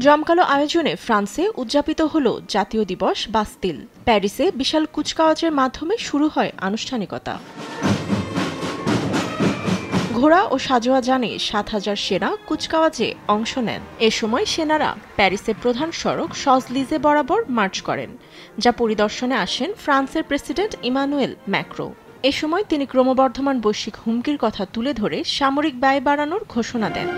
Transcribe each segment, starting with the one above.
জমকালো আয়োজনে ফ্রান্সে উদযাপিত হল জাতীয় দিবস বাস্তিল। প্যারিসে বিশাল কুচকাওয়াজের মাধ্যমে শুরু হয় আনুষ্ঠানিকতা। ঘোড়া ও সাজোয়া যানে ৭,০০০ সেনা কুচকাওয়াজে অংশ নেন। এ সময় সেনারা প্যারিসের প্রধান সড়ক শজলিজে বরাবর মার্চ করেন, যা পরিদর্শনে আসেন ফ্রান্সের প্রেসিডেন্ট ইমানুয়েল ম্যাক্রো। এ সময় তিনি ক্রমবর্ধমান বৈশ্বিক হুমকির কথা তুলে ধরে সামরিক ব্যয় বাড়ানোর ঘোষণা দেন।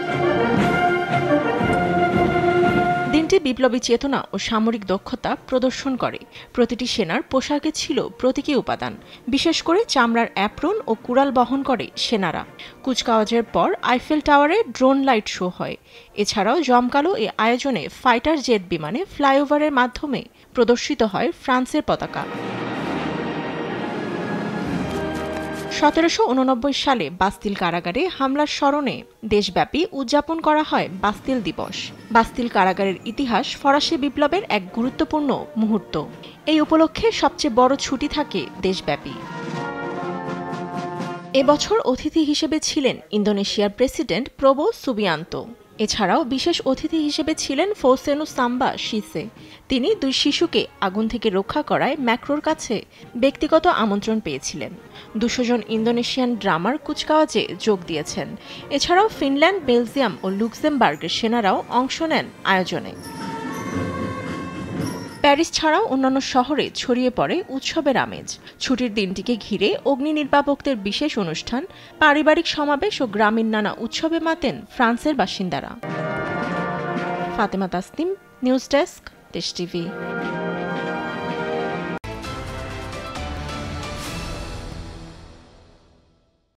দিনটি বিপ্লবী চেতনা ও সামরিক দক্ষতা প্রদর্শন করে। প্রতিটি সেনার পোশাকে ছিল প্রতীকী উপাদান, বিশেষ করে চামড়ার অ্যাপ্রন ও কুড়াল বহন করে সেনারা। কুচকাওয়াজের পর আইফেল টাওয়ারে ড্রোন লাইট শো হয়। এছাড়াও জমকালো এ আয়োজনে ফাইটার জেট বিমানে ফ্লাইওভারের মাধ্যমে প্রদর্শিত হয় ফ্রান্সের পতাকা। ১৭৮৯ সালে বাস্তিল কারাগারে হামলার স্মরণে দেশব্যাপী উদযাপন করা হয় বাস্তিল দিবস। বাস্তিল কারাগারের ইতিহাস ফরাসি বিপ্লবের এক গুরুত্বপূর্ণ মুহূর্ত। এই উপলক্ষে সবচেয়ে বড় ছুটি থাকে দেশব্যাপী। এবছর অতিথি হিসেবে ছিলেন ইন্দোনেশিয়ার প্রেসিডেন্ট প্রবো সুবিয়ান্তো। এছাড়াও বিশেষ অতিথি হিসেবে ছিলেন ফৌসেনু সাম্বা শিসে। তিনি ২ শিশুকে আগুন থেকে রক্ষা করায় ম্যাক্রোর কাছে ব্যক্তিগত আমন্ত্রণ পেয়েছিলেন। ২০০ জন ইন্দোনেশিয়ান ড্রামার কুচকাওয়াজে যোগ দিয়েছেন। এছাড়াও ফিনল্যান্ড, বেলজিয়াম ও লুক্সেমবার্গের সেনারাও অংশ নেন আয়োজনে। প্যারিস ছাড়াও অন্যান্য শহরে ছড়িয়ে পড়ে উৎসবের আমেজ। ছুটির দিনটিকে ঘিরে অগ্নি নির্বাপকদের বিশেষ অনুষ্ঠান, পারিবারিক সমাবেশ ও গ্রামীণ নানা উৎসবে মাতেন ফ্রান্সের বাসিন্দারা। ফাতেমা তাসনিম, নিউজ ডেস্ক, দেশ টিভি।